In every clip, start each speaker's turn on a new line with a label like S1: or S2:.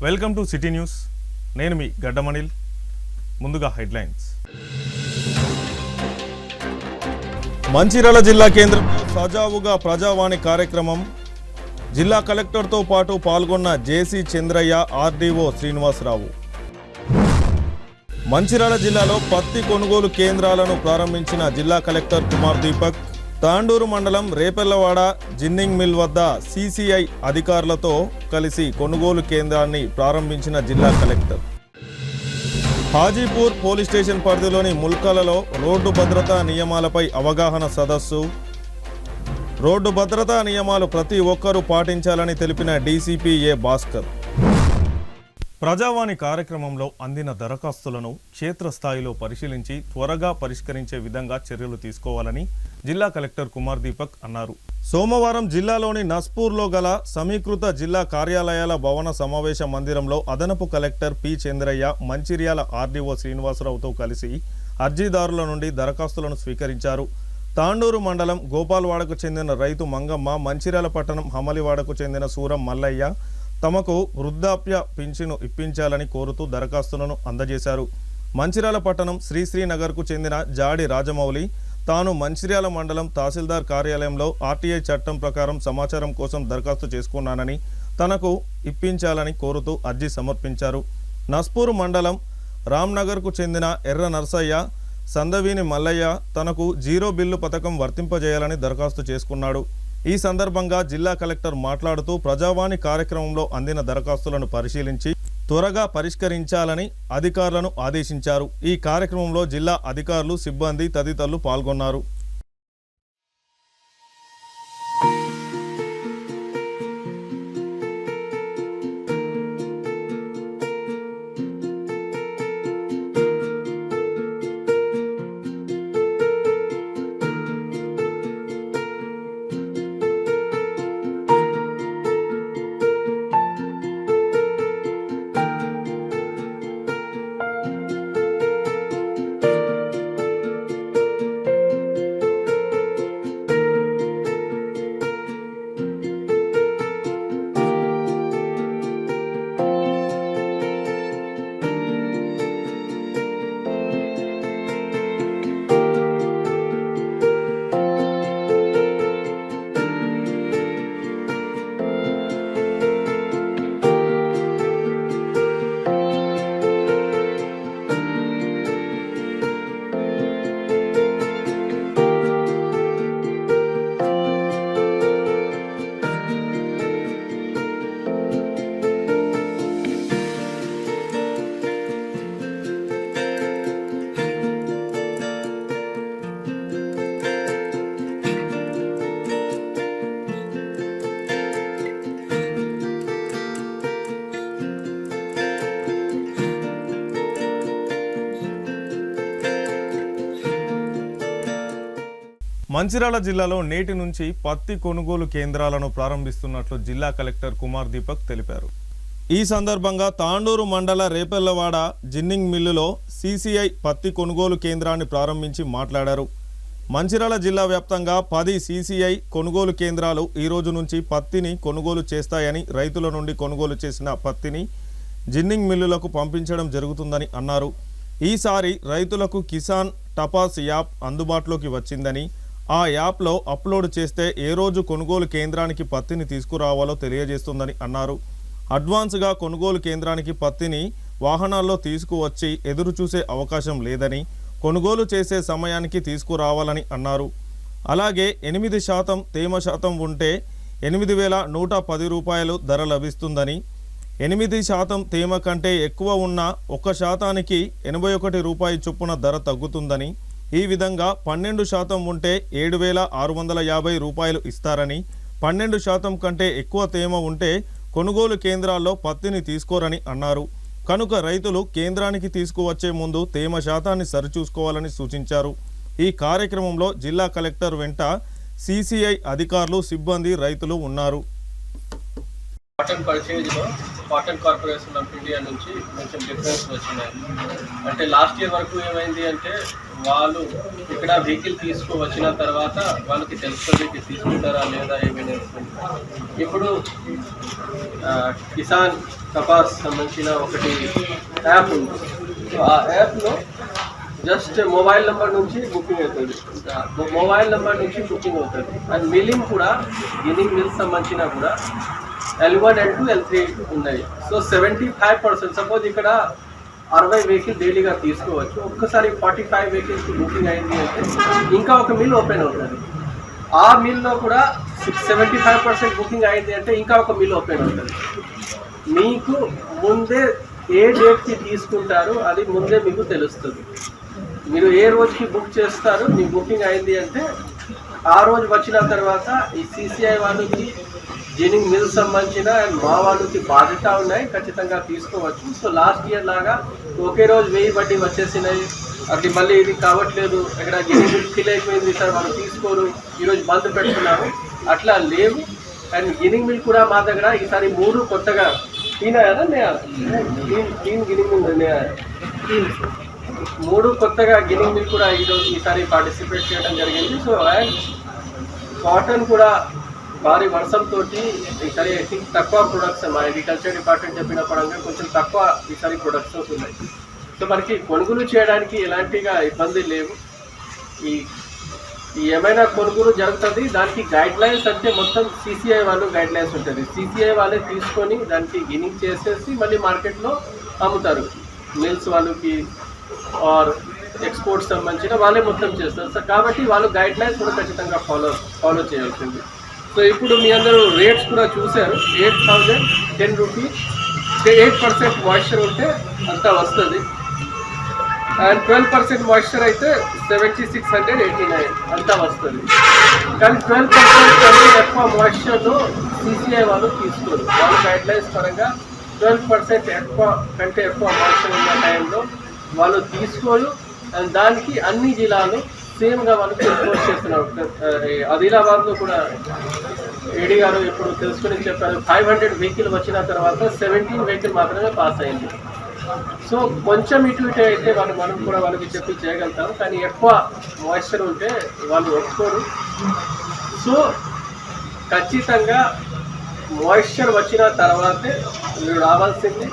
S1: Welcome to city news. నేను మీ గడ్డమణిల్. ముందుగా headlines. Mancherial జిల్లా కేంద్రంలో సజావుగా ప్రజావాణి కార్యక్రమం. జిల్లా కలెక్టర్తో పాటు పాల్గొన్న జేసీ చంద్రయ్య, ఆర్డీఓ శ్రీనివాసరావు. మంచిర్యాల జిల్లాలో పత్తి కొనుగోలు కేంద్రాలను ప్రారంభించిన జిల్లా కలెక్టర్ కుమార్ దీపక్. తాండూరు మండలం రేపెల్లవాడ జిన్నింగ్ మిల్ వద్ద సిసిఐ అధికారులతో కలిసి కొనుగోలు కేంద్రాన్ని ప్రారంభించిన జిల్లా కలెక్టర్. హాజీపూర్ పోలీస్ స్టేషన్ పరిధిలోని ముల్కలలో రోడ్డు భద్రతా నియమాలపై అవగాహన సదస్సు. రోడ్డు భద్రతా నియమాలు ప్రతి ఒక్కరూ పాటించాలని తెలిపిన డీసీపీ ఏ భాస్కర్. ప్రజావాణి కార్యక్రమంలో అందిన దరఖాస్తులను క్షేత్రస్థాయిలో పరిశీలించి త్వరగా పరిష్కరించే విధంగా చర్యలు తీసుకోవాలని జిల్లా కలెక్టర్ కుమార్ దీపక్ అన్నారు. సోమవారం జిల్లాలోని నస్పూర్లో గల సమీకృత జిల్లా కార్యాలయాల భవన సమావేశ మందిరంలో అదనపు collector P Chandraiah, Mancherial RDO శ్రీనివాసరావుతో కలిసి అర్జీదారుల నుండి దరఖాస్తులను స్వీకరించారు. తాండూరు మండలం గోపాల్వాడకు చెందిన రైతు మంగమ్మ, మంచిర్యాల పట్టణం హమలివాడకు చెందిన సూరం మల్లయ్య తమకు వృద్ధాప్య పింఛను ఇప్పించాలని కోరుతూ దరఖాస్తులను అందజేశారు. మంచిర్యాల పట్టణం శ్రీశ్రీనగర్కు చెందిన జాడి రాజమౌళి తాను మంచిర్యాల మండలం తహసీల్దార్ కార్యాలయంలో ఆర్టీఐ చట్టం ప్రకారం సమాచారం కోసం దరఖాస్తు చేసుకున్నానని తనకు ఇప్పించాలని కోరుతూ అర్జీ సమర్పించారు. నస్పూర్ మండలం రామ్నగర్కు చెందిన ఎర్ర నర్సయ్య, సందవీని మల్లయ్య తనకు జీరో బిల్లు పథకం వర్తింపజేయాలని దరఖాస్తు చేసుకున్నాడు. ఈ సందర్భంగా జిల్లా కలెక్టర్ మాట్లాడుతూ ప్రజావాణి కార్యక్రమంలో అందిన దరఖాస్తులను పరిశీలించి త్వరగా పరిష్కరించాలని అధికారులను ఆదేశించారు. ఈ కార్యక్రమంలో జిల్లా అధికారులు, సిబ్బంది తదితరులు పాల్గొన్నారు. మంచిర్యాల జిల్లాలో నేటి నుంచి పత్తి కొనుగోలు కేంద్రాలను ప్రారంభిస్తున్నట్లు జిల్లా కలెక్టర్ కుమార్ దీపక్ తెలిపారు. ఈ సందర్భంగా తాండూరు మండల రేపెల్లవాడ జిన్నింగ్ మిల్లులో సిసిఐ పత్తి కొనుగోలు కేంద్రాన్ని ప్రారంభించి మాట్లాడారు. మంచిర్యాల జిల్లా వ్యాప్తంగా 10 సిసిఐ కొనుగోలు కేంద్రాలు ఈ రోజు నుంచి పత్తిని కొనుగోలు చేస్తాయని, రైతుల నుండి కొనుగోలు చేసిన పత్తిని జిన్నింగ్ మిల్లులకు పంపించడం జరుగుతుందని అన్నారు. ఈసారి రైతులకు కిసాన్ టపాస్ యాప్ అందుబాటులోకి వచ్చిందని, ఆ యాప్లో అప్లోడ్ చేస్తే ఏ రోజు కొనుగోలు కేంద్రానికి పత్తిని తీసుకురావాలో తెలియజేస్తుందని అన్నారు. అడ్వాన్స్గా కొనుగోలు కేంద్రానికి పత్తిని వాహనాల్లో తీసుకువచ్చి ఎదురు చూసే అవకాశం లేదని, కొనుగోలు చేసే సమయానికి తీసుకురావాలని అన్నారు. అలాగే 8% తేమ శాతం ఉంటే 8,110 రూపాయలు ధర లభిస్తుందని, 8% తేమ కంటే ఎక్కువ ఉన్న 1%కి 81 రూపాయి చొప్పున ధర తగ్గుతుందని, ఈ విధంగా 12% ఉంటే 7,650 రూపాయలు ఇస్తారని, 12% కంటే ఎక్కువ తేమ ఉంటే కొనుగోలు కేంద్రాల్లో పత్తిని తీసుకోరని అన్నారు. కనుక రైతులు కేంద్రానికి తీసుకువచ్చే ముందు తేమ శాతాన్ని సరిచూసుకోవాలని సూచించారు. ఈ కార్యక్రమంలో జిల్లా కలెక్టర్ వెంట సిసిఐ అధికారులు, సిబ్బంది, రైతులు ఉన్నారు.
S2: కాటన్ పర్చేజ్లో కాటన్ కార్పొరేషన్ ఆఫ్ ఇండియా నుంచి కొంచెం డిఫరెన్స్ వచ్చినాయి. అంటే లాస్ట్ ఇయర్ వరకు ఏమైంది అంటే వాళ్ళు ఇక్కడ వెహికల్ తీసుకువచ్చిన తర్వాత వాళ్ళకి తెలుస్తుంది తీసుకుంటారా లేదా ఏమైనా ఇప్పుడు కిసాన్ కపాస్ సంబంధించిన ఒకటి యాప్ ఉంది. సో ఆ యాప్లో జస్ట్ మొబైల్ నెంబర్ నుంచి బుకింగ్ అవుతుంది, మొబైల్ నెంబర్ నుంచి బుకింగ్ అవుతుంది. అండ్ మిల్లింగ్ కూడా గిన్నింగ్ మిల్స్ సంబంధించిన కూడా L1, L2, L3 ఉన్నాయి. సో 75%, సపోజ్ ఇక్కడ 60 వెహికల్ డైలీగా తీసుకోవచ్చు, ఒక్కసారి 45 వెహికల్స్ బుకింగ్ అయింది అంటే ఇంకా ఒక మిల్ ఓపెన్ అవుతుంది. ఆ మిల్లో కూడా 75% బుకింగ్ అయింది అంటే ఇంకా ఒక మిల్ ఓపెన్ అవుతుంది. మీకు ముందే ఏ డేట్కి తీసుకుంటారో అది ముందే మీకు తెలుస్తుంది. మీరు ఏ రోజుకి బుక్ చేస్తారు, మీ బుకింగ్ అయింది అంటే ఆ రోజు వచ్చిన తర్వాత ఈ CCI వాళ్ళకి జిన్నింగ్ మిల్ సంబంధించిన అండ్ మా వాళ్ళకి బాధ్యత ఉన్నాయి, ఖచ్చితంగా తీసుకోవచ్చు. సో లాస్ట్ ఇయర్ లాగా ఒకే రోజు 1000 బడ్డీ వచ్చేసినాయి, అది మళ్ళీ ఇది కావట్లేదు, ఇక్కడ జిన్నింగ్ మిల్ ఫిల్ అయిపోయింది సార్ వాళ్ళు తీసుకోరు, ఈరోజు బంద్ పెడుతున్నారు, అట్లా లేవు. అండ్ గిన్నింగ్ మిల్ కూడా మా దగ్గర ఈసారి 3 కొత్తగా గిన్నింగ్ మిల్ 3 కొత్తగా గిన్నింగ్ మిల్ కూడా ఈసారి పార్టిసిపేట్ చేయడం జరిగింది. సో అండ్ కాటన్ కూడా భారీ వర్షంతో ఈసారి ఐ థింక్ తక్కువ ప్రొడక్ట్స్, మా అగ్రికల్చర్ డిపార్ట్మెంట్ చెప్పిన పరంగా కొంచెం తక్కువ ఈసారి ప్రొడక్షన్స్ ఉన్నాయి. సో మనకి కొనుగోలు చేయడానికి ఎలాంటిగా ఇబ్బంది లేవు. ఈ ఏమైనా కొనుగోలు జరుగుతుంది, దానికి గైడ్ లైన్స్ అంటే మొత్తం CCI వాళ్ళు గైడ్ లైన్స్ ఉంటుంది. CCI వాళ్ళే తీసుకొని దానికి గిన్నింగ్ చేసేసి మళ్ళీ మార్కెట్లో అమ్ముతారు. మిల్స్ వాళ్ళకి ఆర్ ఎక్స్పోర్ట్స్ సంబంధించిన వాళ్ళే మొత్తం చేస్తారు. సో కాబట్టి వాళ్ళు గైడ్ లైన్స్ కూడా ఖచ్చితంగా ఫాలో చేయాల్సింది. సో ఇప్పుడు మీ అందరూ రేట్స్ కూడా చూశారు. 8010 రూపీస్, 8% మాయిశ్చర్ ఉంటే అంతా వస్తుంది. అండ్ 12% మాయిశ్చర్ అయితే 7689 అంతా వస్తుంది. కానీ 12% కంటే ఎక్కువ మాయిశ్చర్లో CCI వాళ్ళు తీసుకోరు. వాళ్ళ గైడ్ లైన్స్ పరంగా 12% కంటే ఎక్కువ మాయిశ్చర్ ఉన్న టైంలో వాళ్ళు తీసుకోరు. అండ్ దానికి అన్ని జిల్లాలు సేమ్గా వాళ్ళు ఎన్ఫోర్స్ చేస్తున్నారు. ఆదిలాబాద్లో కూడా ఏడీ గారు ఇప్పుడు తెలుసుకుని చెప్పారు, 500 వెహికల్ వచ్చిన తర్వాత 17 వెహికల్ మాత్రమే పాస్ అయింది. సో కొంచెం ఇటు అయితే మనం కూడా వాళ్ళకి చెప్పి చేయగలుగుతాం, కానీ ఎక్కువ మాయిశ్చర్ ఉంటే వాళ్ళు ఒప్పుకోరు. సో ఖచ్చితంగా మాయిశ్చర్ వచ్చిన తర్వాతే మీరు రావాల్సింది.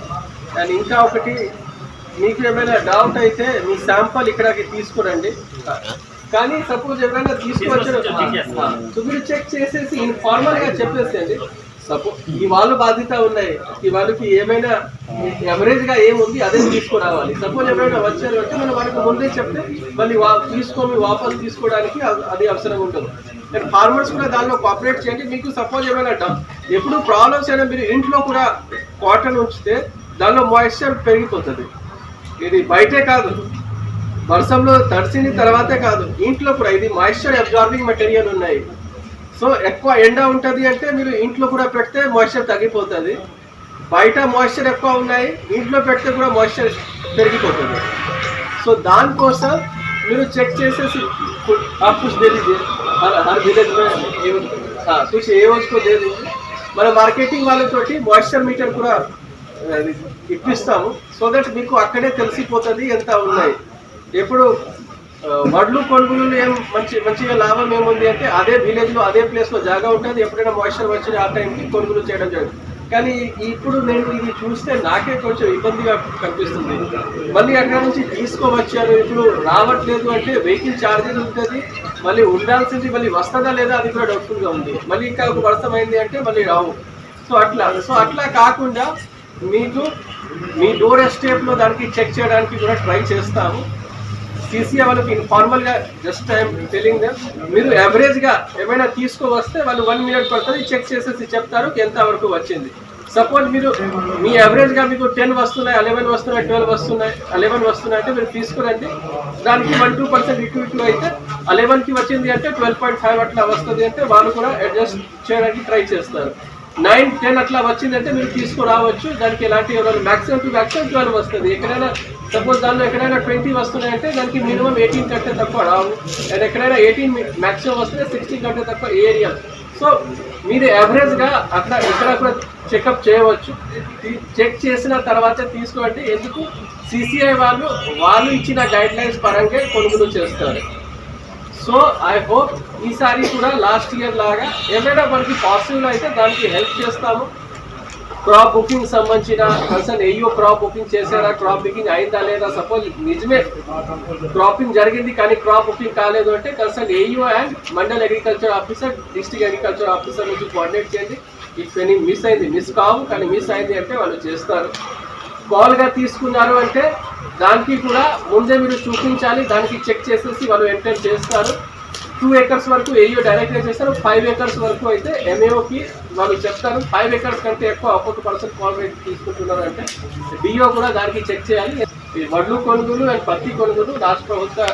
S2: అండ్ ఇంకా ఒకటి, మీకు ఏమైనా డౌట్ అయితే మీ శాంపుల్ ఇక్కడికి తీసుకురండి. కానీ సపోజ్ ఎవరైనా తీసుకువచ్చారు మీరు చెక్ చేసేసి ఇన్ఫార్మల్గా చెప్పేసేయండి. సపోజ్ ఈ వాళ్ళు బాధ్యత ఉన్నాయి, ఈ వాళ్ళకి ఏమైనా ఎవరేజ్గా ఏముంది అదే తీసుకురావాలి. సపోజ్ ఎవరైనా వచ్చారు అంటే మనం వాళ్ళకి ముందే చెప్తే మళ్ళీ వాపస్ తీసుకోవడానికి అది అవసరం ఉంటుంది. అండ్ ఫార్మర్స్ కూడా దానిలో కోఆపరేట్ చేయండి. మీకు సపోజ్ ఏమైనా ఎప్పుడు ప్రాబ్లమ్స్ అయినా మీరు ఇంట్లో కూడా కాటన్ ఉంచితే దానిలో మాయిశ్చర్ పెరిగిపోతుంది. ఇది బయటే కాదు, వర్షంలో తడిసిన తర్వాతే కాదు, ఇంట్లో కూడా ఇది మాయిశ్చర్ అబ్జార్బింగ్ మెటీరియల్ ఉన్నాయి. సో ఎక్కువ ఎండ ఉంటుంది అంటే మీరు ఇంట్లో కూడా పెడితే మాయిశ్చర్ తగ్గిపోతుంది. బయట మాయిశ్చర్ ఎక్కువ ఉన్నాయి, ఇంట్లో పెడితే కూడా మాయిశ్చర్ పెరిగిపోతుంది. సో దానికోసం మీరు చెక్ చేసేసి आप कुछ दे दीजिए, हर विलेज में कुछ ఏ రోజుకో दे दीजिए. మన మార్కెటింగ్ వాళ్ళతోటి మాయిశ్చర్ మీటర్ కూడా ఇప్పిస్తాము. సో దట్ మీకు అక్కడే తెలిసిపోతుంది ఎంత ఉన్నాయి. ఎప్పుడు వడ్లు కొనుగోలు మంచిగా లాభం ఏముంది అంటే అదే విలేజ్లో అదే ప్లేస్లో జాగా ఉంటుంది. ఎప్పుడైనా మాయిశ్చర్ వచ్చిన ఆ టైంకి కొనుగోలు చేయడం జరుగుతుంది. కానీ ఇప్పుడు నేను ఇది చూస్తే నాకే కొంచెం ఇబ్బందిగా కనిపిస్తుంది. మళ్ళీ అక్కడ నుంచి తీసుకోవచ్చారు, ఇప్పుడు రావట్లేదు అంటే వెహికల్ ఛార్జెస్ ఉంటుంది, మళ్ళీ ఉండాల్సింది మళ్ళీ వస్తుందా లేదా అది కూడా డౌట్ఫుల్గా ఉంది. మళ్ళీ ఇంకా ఒక వర్షం అయింది అంటే మళ్ళీ రావు. సో అట్లా కాకుండా మీకు మీ డోర్ స్టెప్లో దానికి చెక్ చేయడానికి కూడా ట్రై చేస్తాము. CCI వాళ్ళకి ఇన్ఫార్మల్గా జస్ట్ ఐఎమ్ టెలింగ్ దెమ్, మీరు యావరేజ్గా ఏమైనా తీసుకువస్తే వాళ్ళు 1 మినిట్ పడుతుంది, చెక్ చేసేసి చెప్తారు ఎంత వరకు వచ్చింది. సపోజ్ మీరు మీ యావరేజ్గా మీకు 10 వస్తున్నాయి, 11 వస్తున్నాయి, 12 వస్తున్నాయి, 11 వస్తున్నాయి అంటే మీరు తీసుకురండి. దానికి 1-2% ఇటు అయితే 11కి వచ్చింది అంటే 12.5 అట్లా వస్తుంది అంటే వాళ్ళు కూడా అడ్జస్ట్ చేయడానికి ట్రై చేస్తారు. 9-10 అట్లా వచ్చిందంటే మీరు తీసుకురావచ్చు. దానికి ఎలాంటి మ్యాక్సిమం 12 వస్తుంది. ఎక్కడైనా సపోజ్ దానిలో ఎక్కడైనా 20 వస్తున్నాయంటే దానికి మినిమం 18 కంటే తక్కువ రావు. అండ్ ఎక్కడైనా 18 మ్యాక్సిమం వస్తే 16 కంటే తక్కువ ఏరియా. సో మీరు యావరేజ్గా అట్లా ఇక్కడ కూడా చెకప్ చేయవచ్చు. చెక్ చేసిన తర్వాత తీసుకోండి. ఎందుకు CCI వాళ్ళు ఇచ్చిన గైడ్ లైన్స్ పరంగా కొనుగోలు చేస్తారు. సో ఐ హోప్ ఈసారి కూడా లాస్ట్ ఇయర్ లాగా ఏమైనా మనకి పాసిబుల్ అయితే దానికి హెల్ప్ చేస్తాము. క్రాప్ బుకింగ్ సంబంధించిన కన్సర్న్ ఏయో క్రాప్ బుకింగ్ చేశారా, క్రాప్ బుకింగ్ అయిందా లేదా, సపోజ్ నిజమే క్రాపింగ్ జరిగింది కానీ క్రాప్ బుకింగ్ కాలేదు అంటే కన్సర్న్ ఏయో and mandal agriculture officer, district agriculture officer నుంచి కోఆర్డినేట్ చేయండి. ఇఫ్ ఎనీ మిస్ కావు కానీ మిస్ అయింది అంటే వాళ్ళు చేస్తారు. కాల్గా తీసుకున్నారు అంటే దానికి కూడా ముందే మీరు చూపించాలి, దానికి చెక్ చేసేసి వాళ్ళు ఎంటర్ చేస్తారు. 2 acres వరకు ఏయో డైరెక్ట్గా చేస్తారు. 5 acres వరకు అయితే ఎంఏఓకి వాళ్ళు చెప్తారు. 5 acres కంటే ఎక్కువ ఒక్కొక్క పర్సన్ కాల్ రేట్ తీసుకుంటున్నారు అంటే డిఓ కూడా దానికి చెక్ చేయాలి. వడ్లు కొనుగోలు అండ్ పత్తి కొనుగోలు రాష్ట్ర ప్రభుత్వ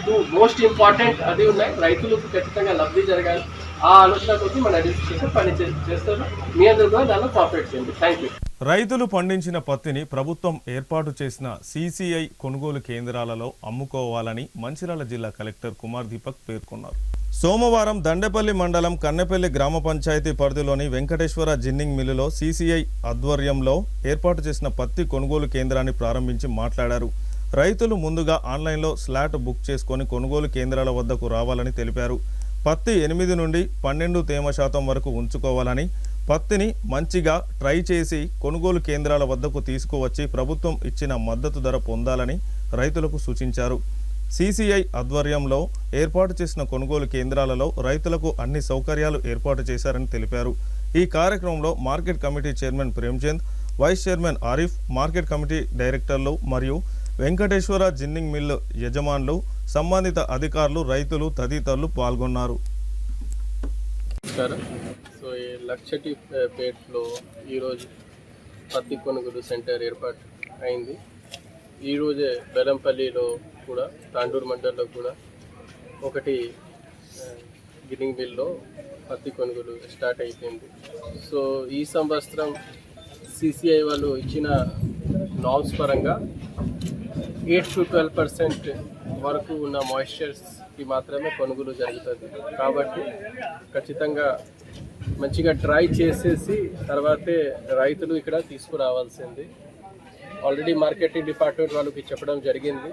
S2: 2 మోస్ట్ ఇంపార్టెంట్ అది ఉన్నాయి. రైతులకు ఖచ్చితంగా లబ్ధి జరగాలి. ఆ ఆలోచనతోటి మన అడ్మినిస్ట్రేషన్ పని చేస్తారు. మీ అందరూ కూడా దానిలో కోఆపరేట్ చేయండి. Thank you.
S1: రైతులు పండించిన పత్తిని ప్రభుత్వం ఏర్పాటు చేసిన సీసీఐ కొనుగోలు కేంద్రాలలో అమ్ముకోవాలని మంచిర్యాల జిల్లా కలెక్టర్ కుమార్ దీపక్ పేర్కొన్నారు. సోమవారం దండేపల్లి మండలం కన్నెపల్లి గ్రామ పంచాయతీ పరిధిలోని వెంకటేశ్వర జిన్నింగ్ మిల్లులో సీసీఐ ఆధ్వర్యంలో ఏర్పాటు చేసిన పత్తి కొనుగోలు కేంద్రాన్ని ప్రారంభించి మాట్లాడారు. రైతులు ముందుగా ఆన్లైన్లో స్లాట్ బుక్ చేసుకొని కొనుగోలు కేంద్రాల వద్దకు రావాలని తెలిపారు. పత్తి 8 నుండి 12 తేమ శాతం వరకు ఉంచుకోవాలని, పత్తిని మంచిగా ట్రై చేసి కొనుగోలు కేంద్రాల వద్దకు తీసుకువచ్చి ప్రభుత్వం ఇచ్చిన మద్దతు ధర పొందాలని రైతులకు సూచించారు. సీసీఐ ఆధ్వర్యంలో ఏర్పాటు చేసిన కొనుగోలు కేంద్రాలలో రైతులకు అన్ని సౌకర్యాలు ఏర్పాటు చేశారని తెలిపారు. ఈ కార్యక్రమంలో market committee chairman Premchand, vice chairman Arif, market committee డైరెక్టర్లు మరియు వెంకటేశ్వర జిన్నింగ్ మిల్లు యజమానులు, సంబంధిత అధికారులు, రైతులు తదితరులు పాల్గొన్నారు.
S2: సో ఈ లక్షటిపేటలో ఈరోజు పత్తి కొనుగోలు సెంటర్ ఏర్పాటు అయింది. ఈరోజే బెల్లంపల్లిలో కూడా, తాండూరు మండలంలో కూడా ఒకటి గిన్నింగ్ మిల్లో పత్తి కొనుగోలు స్టార్ట్ అయిపోయింది. సో ఈ సంవత్సరం సిసిఐ వాళ్ళు ఇచ్చిన నామ్స్ పరంగా 8 to 12% వరకు ఉన్న మాయిశ్చర్స్కి మాత్రమే కొనుగోలు జరుగుతుంది. కాబట్టి ఖచ్చితంగా మంచిగా డ్రై చేసేసి తర్వాతే రైతులు ఇక్కడ తీసుకురావాల్సింది. ఆల్రెడీ మార్కెటింగ్ డిపార్ట్మెంట్ వాళ్ళకి చెప్పడం జరిగింది.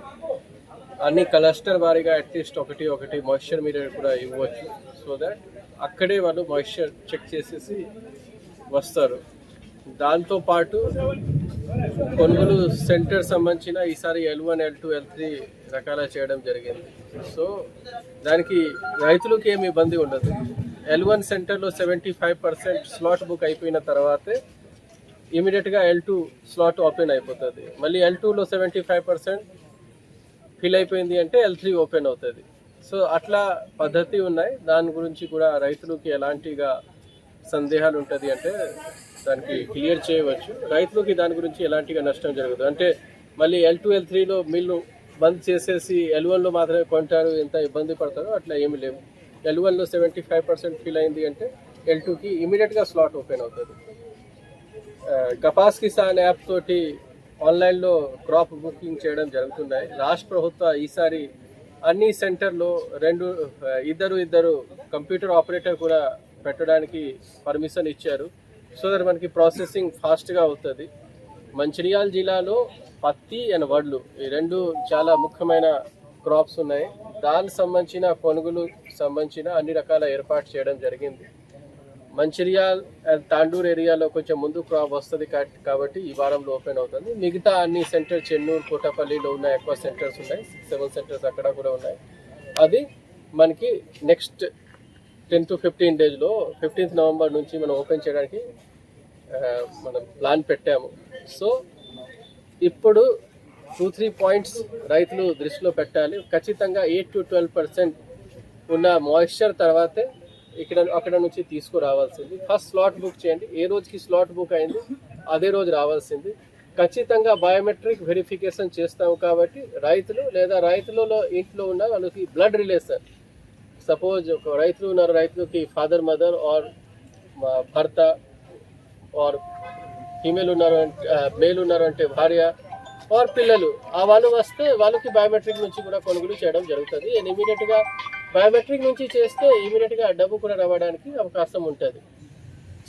S2: అన్ని క్లస్టర్ వారీగా అట్లీస్ట్ ఒకటి మాయిశ్చర్ మీరు కూడా ఇవ్వచ్చు. సో దట్ అక్కడే వాళ్ళు మాయిశ్చర్ చెక్ చేసేసి వస్తారు. దాంతోపాటు కొనుగోలు సెంటర్ సంబంధించిన ఈసారి L1, L2, L3 రకాల చేయడం జరిగింది. సో దానికి రైతులకు ఏమి ఇబ్బంది ఉండదు. L1 సెంటర్లో 75% స్లాట్ బుక్ అయిపోయిన తర్వాతే ఇమీడియట్గా L2 స్లాట్ ఓపెన్ అయిపోతుంది. మళ్ళీ L2లో 75% ఫిల్ అయిపోయింది అంటే L3 ఓపెన్ అవుతుంది. సో అట్లా పద్ధతి ఉన్నాయి. దాని గురించి కూడా రైతులకి ఎలాంటిగా సందేహాలు ఉంటుంది అంటే దానికి క్లియర్ చేయవచ్చు. రైతులకి దాని గురించి ఎలాంటిగా నష్టం జరగదు. అంటే మళ్ళీ L2, L3లో మిల్లు బంద్ చేసేసి L1లో మాత్రమే కొంటారు, ఎంత ఇబ్బంది పడతారో అట్లా ఏమీ లేవు. L1లో 75% ఫిల్ అయింది అంటే L2కి ఇమీడియట్గా స్లాట్ ఓపెన్ అవుతుంది. కపాస్ కిసాన్ యాప్ తోటి ఆన్లైన్లో క్రాప్ బుకింగ్ చేయడం జరుగుతున్నాయి. రాష్ట్ర ప్రభుత్వ ఈసారి అన్ని సెంటర్లో ఇద్దరు కంప్యూటర్ ఆపరేటర్ కూడా పెట్టడానికి పర్మిషన్ ఇచ్చారు. సో దట్ మనకి ప్రాసెసింగ్ ఫాస్ట్గా అవుతుంది. మంచిర్యాల జిల్లాలో పత్తి అండ్ వడ్లు ఈ 2 చాలా ముఖ్యమైన క్రాప్స్ ఉన్నాయి. దానికి సంబంధించిన కొనుగోలు సంబంధించిన అన్ని రకాల ఏర్పాటు చేయడం జరిగింది. మంచిర్యాల అండ్ తాండూరు ఏరియాలో కొంచెం ముందు క్రాప్ వస్తుంది కాబట్టి ఈ వారంలో ఓపెన్ అవుతుంది. మిగతా అన్ని సెంటర్ చెన్నూరు, కోటపల్లిలో ఉన్న ఎక్కువ సెంటర్స్ ఉన్నాయి. 6-7 సెంటర్స్ అక్కడ కూడా ఉన్నాయి. అది మనకి నెక్స్ట్ 10 to 15 డేస్లో 15th నవంబర్ నుంచి మనం ఓపెన్ చేయడానికి మనం ప్లాన్ పెట్టాము. సో ఇప్పుడు 2-3 పాయింట్స్ రైతులు దృష్టిలో పెట్టాలి. ఖచ్చితంగా 8 to 12% ఉన్న మాయిశ్చర్ తర్వాతే అక్కడ నుంచి తీసుకురావాల్సింది. ఫస్ట్ స్లాట్ బుక్ చేయండి. ఏ రోజుకి స్లాట్ బుక్ అయింది అదే రోజు రావాల్సింది. ఖచ్చితంగా బయోమెట్రిక్ వెరిఫికేషన్ చేస్తాము కాబట్టి రైతులు లేదా రైతులలో ఇంట్లో ఉన్న వాళ్ళకి బ్లడ్ రిలేషన్, సపోజ్ ఒక రైతులు ఉన్నారు, రైతులకి ఫాదర్, మదర్ ఆర్ భర్త ఆర్ ఫీమేల్ ఉన్నారు అంటే మేల్ ఉన్నారు అంటే భార్య ఆర్ పిల్లలు, ఆ వాళ్ళు వస్తే వాళ్ళకి బయోమెట్రిక్ నుంచి కూడా కొనుగోలు చేయడం జరుగుతుంది. అండ్ ఇమీడియట్గా బయోమెట్రిక్ నుంచి చేస్తే ఇమీడియట్గా డబ్బు కూడా రావడానికి అవకాశం ఉంటుంది.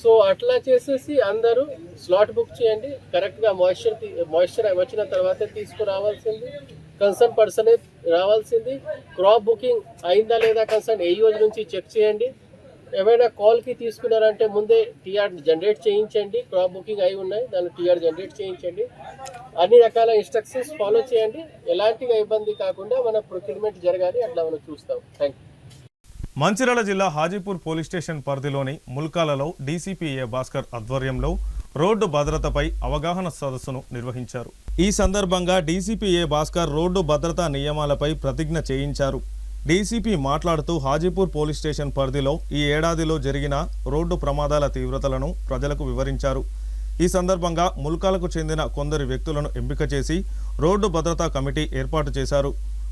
S2: సో అట్లా చేసేసి అందరూ స్లాట్ బుక్ చేయండి. కరెక్ట్గా మాయిశ్చర్ వచ్చిన తర్వాతే తీసుకురావాల్సింది. కన్సర్న్ పర్సనే రావాల్సింది. క్రాప్ బుకింగ్ అయిందా లేదా కన్సర్న్ AEO నుంచి చెక్ చేయండి. ఏమైనా కాల్కి తీసుకున్నారంటే ముందే TR జనరేట్ చేయించండి. క్రాప్ బుకింగ్ అయి ఉన్నాయి, దాన్ని TR జనరేట్ చేయించండి. అన్ని రకాల ఇన్స్ట్రక్షన్స్ ఫాలో చేయండి. ఎలాంటి ఇబ్బంది కాకుండా మన ప్రొక్యూర్మెంట్ జరగాలి, అట్లా మనం చూస్తాం. Thank you.
S1: మంచిర్యాల జిల్లా హాజీపూర్ పోలీస్ స్టేషన్ పరిధిలోని ముల్కాలలో DCP A. భాస్కర్ ఆధ్వర్యంలో రోడ్డు భద్రతపై అవగాహన సదస్సును నిర్వహించారు. ఈ సందర్భంగా DCP A. భాస్కర్ రోడ్డు భద్రతా నియమాలపై ప్రతిజ్ఞ చేయించారు. DCP మాట్లాడుతూ హాజీపూర్ పోలీస్ స్టేషన్ పరిధిలో ఈ ఏడాదిలో జరిగిన రోడ్డు ప్రమాదాల తీవ్రతలను ప్రజలకు వివరించారు. ఈ సందర్భంగా ముల్కాలకు చెందిన కొందరు వ్యక్తులను ఎంపిక చేసి రోడ్డు భద్రతా కమిటీ ఏర్పాటు చేశారు.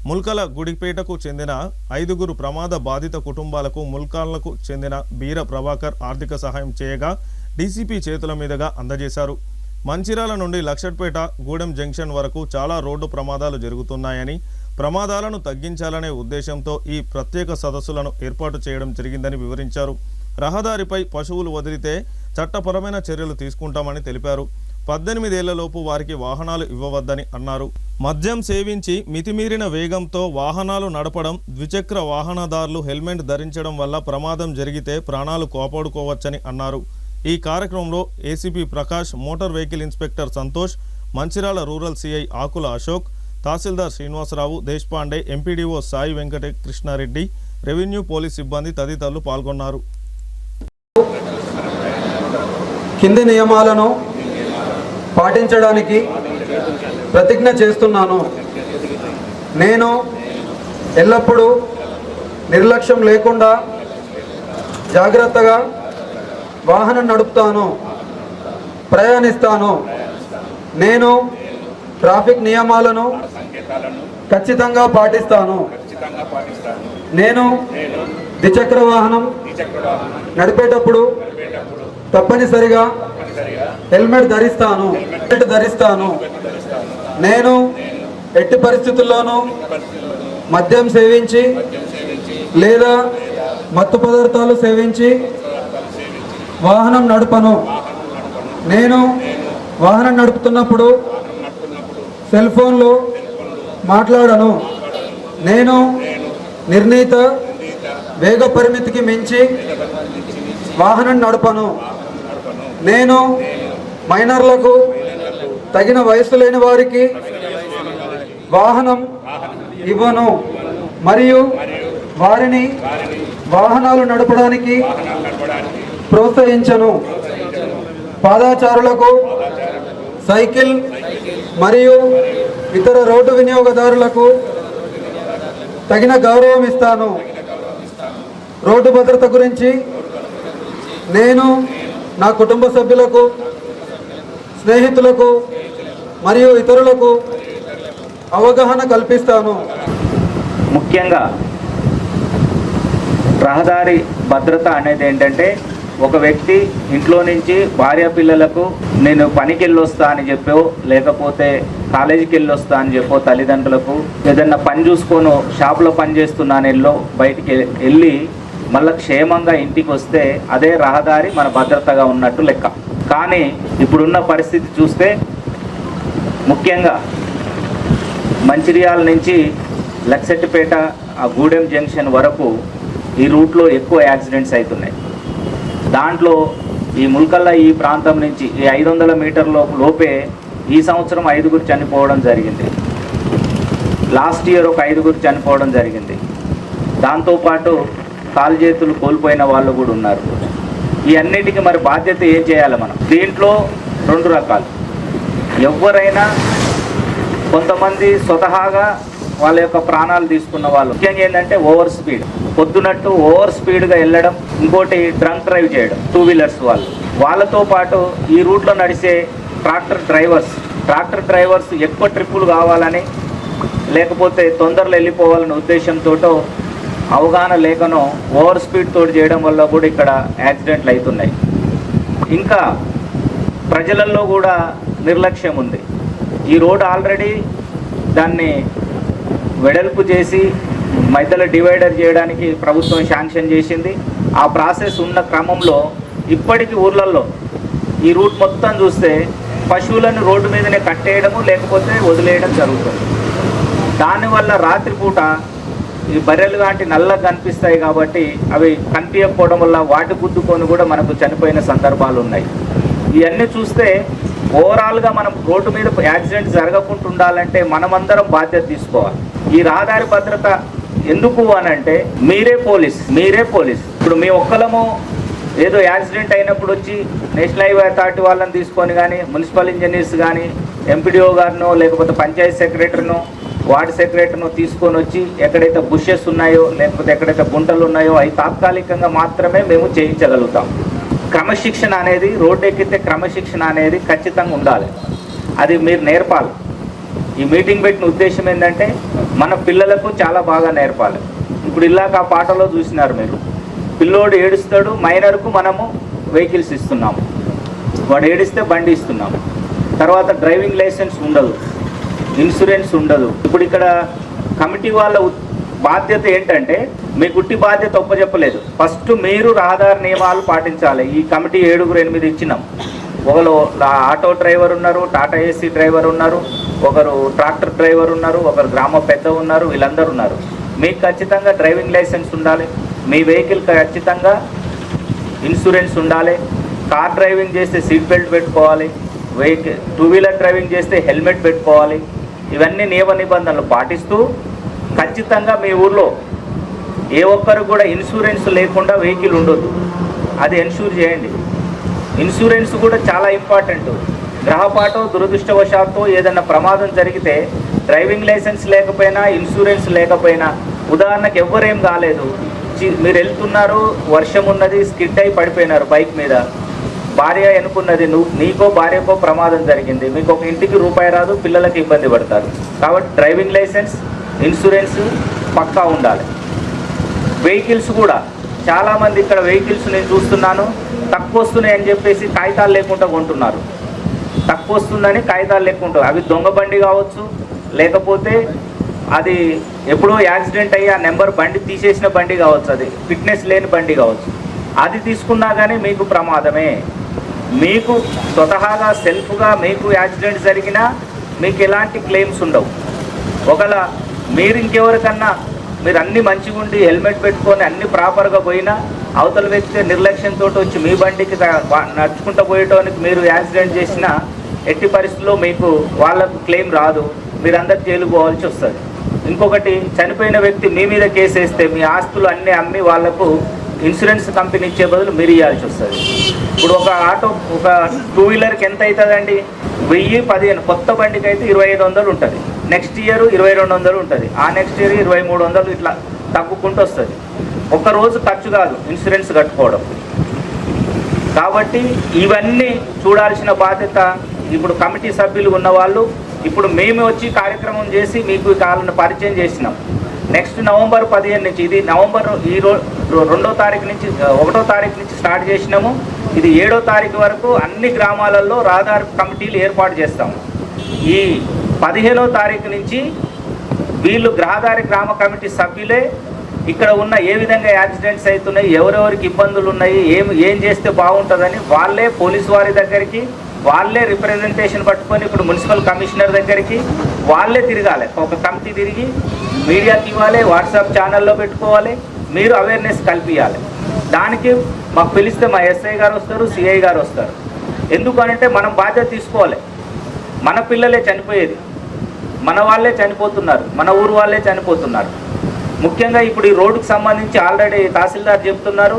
S1: ముల్కల గుడిపేటకు చెందిన 5 ప్రమాద బాధిత కుటుంబాలకు ముల్కాలకు చెందిన బీర ప్రభాకర్ ఆర్థిక సహాయం చేయగా DCP చేతుల మీదుగా అందజేశారు. మంచిర్యాల నుండి లక్షట్పేట గూడెం జంక్షన్ వరకు చాలా రోడ్డు ప్రమాదాలు జరుగుతున్నాయని, ప్రమాదాలను తగ్గించాలనే ఉద్దేశంతో ఈ ప్రత్యేక సదస్సులను ఏర్పాటు చేయడం జరిగిందని వివరించారు. రహదారిపై పశువులు వదిలితే చట్టపరమైన చర్యలు తీసుకుంటామని తెలిపారు. 18 ఏళ్లలోపు వారికి వాహనాలు ఇవ్వవద్దని అన్నారు. మద్యం సేవించి మితిమీరిన వేగంతో వాహనాలు నడపడం, ద్విచక్ర వాహనదారులు హెల్మెట్ ధరించడం వల్ల ప్రమాదం జరిగితే ప్రాణాలు కాపాడుకోవచ్చని అన్నారు. ఈ కార్యక్రమంలో ACP Prakash, motor vehicle inspector Santosh, Mancherial rural CI Akula Ashok, tahsildar Srinivasarao Deshpande, MPDO Sai Venkata Krishnareddy, revenue police సిబ్బంది తదితరులు పాల్గొన్నారు.
S3: కింది నియమాలను పాటించడానికి ప్రతిజ్ఞ చేస్తున్నాను. నేను ఎల్లప్పుడూ నిర్లక్ష్యం లేకుండా జాగ్రత్తగా వాహనం నడుపుతాను, ప్రయాణిస్తాను. నేను ట్రాఫిక్ నియమాలను ఖచ్చితంగా పాటిస్తాను. నేను ద్విచక్ర వాహనం నడిపేటప్పుడు తప్పనిసరిగా హెల్మెట్ ధరిస్తాను. నేను ఎట్టి పరిస్థితుల్లోనూ మద్యం సేవించి లేదా మత్తు పదార్థాలు సేవించి వాహనం నడపను. నేను వాహనం నడుపుతున్నప్పుడు సెల్ ఫోన్లో మాట్లాడను. నేను నిర్ణీత వేగ పరిమితికి మించి వాహనం నడపను. నేను మైనర్లకు, తగిన వయసు లేని వారికి వాహనం ఇవ్వను మరియు వారిని వాహనాలు నడపడానికి ప్రోత్సహించను. పాదచారులకు, సైకిల్ మరియు ఇతర రోడ్డు వినియోగదారులకు తగిన గౌరవం ఇస్తాను. రోడ్డు భద్రత గురించి నేను నా కుటుంబ సభ్యులకు, స్నేహితులకు మరియు ఇతరులకు అవగాహన కల్పిస్తాను.
S4: ముఖ్యంగా రహదారి భద్రత అనేది ఏంటంటే, ఒక వ్యక్తి ఇంట్లో నుంచి భార్య పిల్లలకు నేను పనికి వెళ్ళొస్తా అని చెప్పో, లేకపోతే కాలేజీకి వెళ్ళొస్తా అని చెప్పో, తల్లిదండ్రులకు ఏదన్నా పని చూసుకొని షాప్లో పని చేస్తున్నాను బయటికి వెళ్ళి మళ్ళీ క్షేమంగా ఇంటికి వస్తే అదే రహదారి మన భద్రతగా ఉన్నట్టు లెక్క. కానీ ఇప్పుడున్న పరిస్థితి చూస్తే ముఖ్యంగా మంచిర్యాల నుంచి లక్షట్పేట గూడెం జంక్షన్ వరకు ఈ రూట్లో ఎక్కువ యాక్సిడెంట్స్ అవుతున్నాయి. దాంట్లో ఈ ముల్కల్ల ఈ ప్రాంతం నుంచి ఈ 500 మీటర్ల లోపే ఈ సంవత్సరం 5 చనిపోవడం జరిగింది. లాస్ట్ ఇయర్ ఒక 5 చనిపోవడం జరిగింది. దాంతోపాటు కాలు చేతులు కోల్పోయిన వాళ్ళు కూడా ఉన్నారు. ఈ అన్నిటికీ మరి బాధ్యత ఏం చేయాలి మనం? దీంట్లో 2 రకాలు. ఎవరైనా కొంతమంది స్వతహాగా వాళ్ళ యొక్క ప్రాణాలు తీసుకున్న వాళ్ళు, ముఖ్యంగా ఏంటంటే ఓవర్ స్పీడ్, పొద్దునట్టు ఓవర్ స్పీడ్గా వెళ్ళడం, ఇంకోటి డ్రంక్ డ్రైవ్ చేయడం, 2 వీలర్స్ వాళ్ళతో పాటు ఈ రూట్లో నడిచే ట్రాక్టర్ డ్రైవర్స్ ఎక్కువ ట్రిప్పులు కావాలని, లేకపోతే తొందరలో వెళ్ళిపోవాలనే ఉద్దేశంతో అవగాహన లేకనో ఓవర్ స్పీడ్ తోటి చేయడం వల్ల కూడా ఇక్కడ యాక్సిడెంట్లు అవుతున్నాయి. ఇంకా ప్రజలలో కూడా నిర్లక్ష్యం ఉంది. ఈ రోడ్ ఆల్రెడీ దాన్ని వెడల్పు చేసి మధ్యలో డివైడర్ చేయడానికి ప్రభుత్వం శాంక్షన్ చేసింది. ఆ ప్రాసెస్ ఉన్న క్రమంలో ఇప్పటికీ ఊర్లలో ఈ రూట్ మొత్తం చూస్తే పశువులను రోడ్డు మీదనే కట్టేయడము లేకపోతే వదిలేయడం జరుగుతుంది. దానివల్ల రాత్రిపూట ఈ బర్రెలు లాంటి నల్లగా కనిపిస్తాయి కాబట్టి అవి కనిపించకపోవడం వల్ల వాటి గుద్దుకొని కూడా మనకు చనిపోయిన సందర్భాలు ఉన్నాయి. ఇవన్నీ చూస్తే ఓవరాల్గా మనం రోడ్డు మీద యాక్సిడెంట్ జరగకుండా ఉండాలంటే మనమందరం బాధ్యత తీసుకోవాలి. ఈ రహదారి భద్రత ఎందుకు అనంటే మీరే పోలీస్. ఇప్పుడు మీ ఒక్కలము ఏదో యాక్సిడెంట్ అయినప్పుడు వచ్చి నేషనల్ హైవే అథారిటీ వాళ్ళని తీసుకొని కానీ మున్సిపల్ ఇంజనీర్స్ కానీ ఎంపీడీఓ గారినో లేకపోతే పంచాయతీ సెక్రటరీనో వార్డు సెక్రటరీనో తీసుకొని వచ్చి ఎక్కడైతే బుషెస్ ఉన్నాయో లేకపోతే ఎక్కడైతే గుంటలు ఉన్నాయో అవి తాత్కాలికంగా మాత్రమే మేము చేయించగలుగుతాం. క్రమశిక్షణ అనేది రోడ్డు ఎక్కితే క్రమశిక్షణ అనేది ఖచ్చితంగా ఉండాలి. అది మీరు నేర్పాలి. ఈ మీటింగ్ పెట్టిన ఉద్దేశం ఏంటంటే మన పిల్లలకు చాలా బాగా నేర్పాలి. ఇప్పుడు ఇలాగ ఆ పాటలో చూసినారు మీరు, పిల్లోడు ఏడుస్తాడు, మైనర్కు మనము వెహికల్స్ ఇస్తున్నాము, వాడు ఏడిస్తే బండి ఇస్తున్నాము. తర్వాత డ్రైవింగ్ లైసెన్స్ ఉండదు, ఇన్సూరెన్స్ ఉండదు. ఇప్పుడు ఇక్కడ కమిటీ వాళ్ళ బాధ్యత ఏంటంటే మీకు ఉట్టి బాధ్యత ఒప్పచెప్పలేదు. ఫస్ట్ మీరు రహదారి నియమాలు పాటించాలి. ఈ కమిటీ 7-8 ఇచ్చినాం. ఒకరు ఆటో డ్రైవర్ ఉన్నారు, టాటా ఏసీ డ్రైవర్ ఉన్నారు, ఒకరు ట్రాక్టర్ డ్రైవర్ ఉన్నారు, ఒకరు గ్రామ పెద్ద ఉన్నారు, వీళ్ళందరూ ఉన్నారు. మీకు ఖచ్చితంగా డ్రైవింగ్ లైసెన్స్ ఉండాలి, మీ వెహికల్ ఖచ్చితంగా ఇన్సూరెన్స్ ఉండాలి, కార్ డ్రైవింగ్ చేస్తే సీట్ బెల్ట్ పెట్టుకోవాలి, వెహికల్ 2-వీలర్ డ్రైవింగ్ చేస్తే హెల్మెట్ పెట్టుకోవాలి. ఇవన్నీ నియమ నిబంధనలు పాటిస్తూ ఖచ్చితంగా మీ ఊర్లో ఏ ఒక్కరు కూడా ఇన్సూరెన్స్ లేకుండా వెహికల్ ఉండొద్దు. అది ఎన్షూర్ చేయండి. ఇన్సూరెన్స్ కూడా చాలా ఇంపార్టెంట్. గ్రహపాటో దురదృష్టవశాత్తు ఏదైనా ప్రమాదం జరిగితే డ్రైవింగ్ లైసెన్స్ లేకపోయినా ఇన్సూరెన్స్ లేకపోయినా, ఉదాహరణకు ఎవ్వరేం కాలేదు, మీరు వెళ్తున్నారు, వర్షం ఉన్నది, స్కిడ్ అయి పడిపోయినారు బైక్ మీద, భార్య ఎన్నుకున్నది, నీకో భార్యకో ప్రమాదం జరిగింది, మీకు ఒక ఇంటికి రూపాయి రాదు, పిల్లలకి ఇబ్బంది పడతారు. కాబట్టి డ్రైవింగ్ లైసెన్స్ ఇన్సూరెన్స్ పక్కా ఉండాలి. వెహికల్స్ కూడా చాలామంది ఇక్కడ వెహికల్స్ నేను చూస్తున్నాను తక్కువ వస్తున్నాయి అని చెప్పేసి కాగితాలు లేకుండా కొంటున్నారు. తక్కువ వస్తుందని కాగితాలు లేకుండా, అవి దొంగ బండి కావచ్చు, లేకపోతే అది ఎప్పుడో యాక్సిడెంట్ అయ్యి ఆ నెంబర్ బండి తీసేసిన బండి కావచ్చు, అది ఫిట్నెస్ లేని బండి కావచ్చు. అది తీసుకున్నా కానీ మీకు ప్రమాదమే. మీకు స్వతహాగా సెల్ఫ్గా మీకు యాక్సిడెంట్ జరిగినా మీకు ఎలాంటి క్లెయిమ్స్ ఉండవు. ఒకవేళ మీరు ఇంకెవరికన్నా మీరు అన్నీ మంచిగా ఉండి హెల్మెట్ పెట్టుకొని అన్నీ ప్రాపర్గా పోయినా అవతల వ్యక్తి నిర్లక్ష్యంతో వచ్చి మీ బండికి నడుచుకుంటూ పోయేటానికి మీరు యాక్సిడెంట్ చేసినా ఎట్టి పరిస్థితుల్లో మీకు వాళ్ళకు క్లెయిమ్ రాదు, మీరందరూ జైలు పోవాల్సి వస్తుంది. ఇంకొకటి, చనిపోయిన వ్యక్తి మీ మీద కేసు వేస్తే మీ ఆస్తులు అన్నీ అమ్మి వాళ్లకు ఇన్సూరెన్స్ కంపెనీ ఇచ్చే బదులు మీరు ఇవ్వాల్సి వస్తుంది. ఇప్పుడు ఒక 2-వీలర్కి ఎంత అవుతుందండి? 1015. కొత్త బండికి అయితే 2500 ఉంటుంది, నెక్స్ట్ ఇయర్ 2200 ఉంటుంది, ఆ నెక్స్ట్ ఇయర్ 2300, ఇట్లా తగ్గుకుంటూ వస్తుంది. ఒక్కరోజు ఖర్చు కాదు ఇన్సూరెన్స్ కట్టుకోవడం. కాబట్టి ఇవన్నీ చూడాల్సిన బాధ్యత ఇప్పుడు కమిటీ సభ్యులు ఉన్నవాళ్ళు. ఇప్పుడు మేము వచ్చి కార్యక్రమం చేసి మీకు కాలను పరిచయం చేసినాం. నెక్స్ట్ నవంబర్ 15 నుంచి, ఇది నవంబర్ 2వ తారీఖు నుంచి 1వ తారీఖు నుంచి స్టార్ట్ చేసినాము. ఇది 7వ తారీఖు వరకు అన్ని గ్రామాలలో రహదారి కమిటీలు ఏర్పాటు చేస్తాము. ఈ 15వ తారీఖు నుంచి వీళ్ళు రహదారి గ్రామ కమిటీ సభ్యులే ఇక్కడ ఉన్న ఏ విధంగా యాక్సిడెంట్స్ అవుతున్నాయి, ఎవరెవరికి ఇబ్బందులు ఉన్నాయి, ఏం చేస్తే బాగుంటుందని వాళ్ళే పోలీసు వారి దగ్గరికి వాళ్ళే రిప్రజెంటేషన్ పట్టుకొని ఇప్పుడు మున్సిపల్ కమిషనర్ దగ్గరికి వాళ్ళే తిరగాలి. ఒక కమిటీ తిరిగి మీడియాకి ఇవ్వాలి, వాట్సాప్ ఛానల్లో పెట్టుకోవాలి, మీరు అవేర్నెస్ కల్పించాలి. దానికి మాకు పిలిస్తే మా ఎస్ఐ గారు వస్తారు, సిఐ గారు వస్తారు. ఎందుకనంటే మనం బాధ్యత తీసుకోవాలి. మన పిల్లలే చనిపోయేది, మన వాళ్ళే చనిపోతున్నారు, మన ఊరు వాళ్ళే చనిపోతున్నారు. ముఖ్యంగా ఇప్పుడు ఈ రోడ్డుకు సంబంధించి ఆల్రెడీ తహసీల్దార్ చెప్తున్నారు,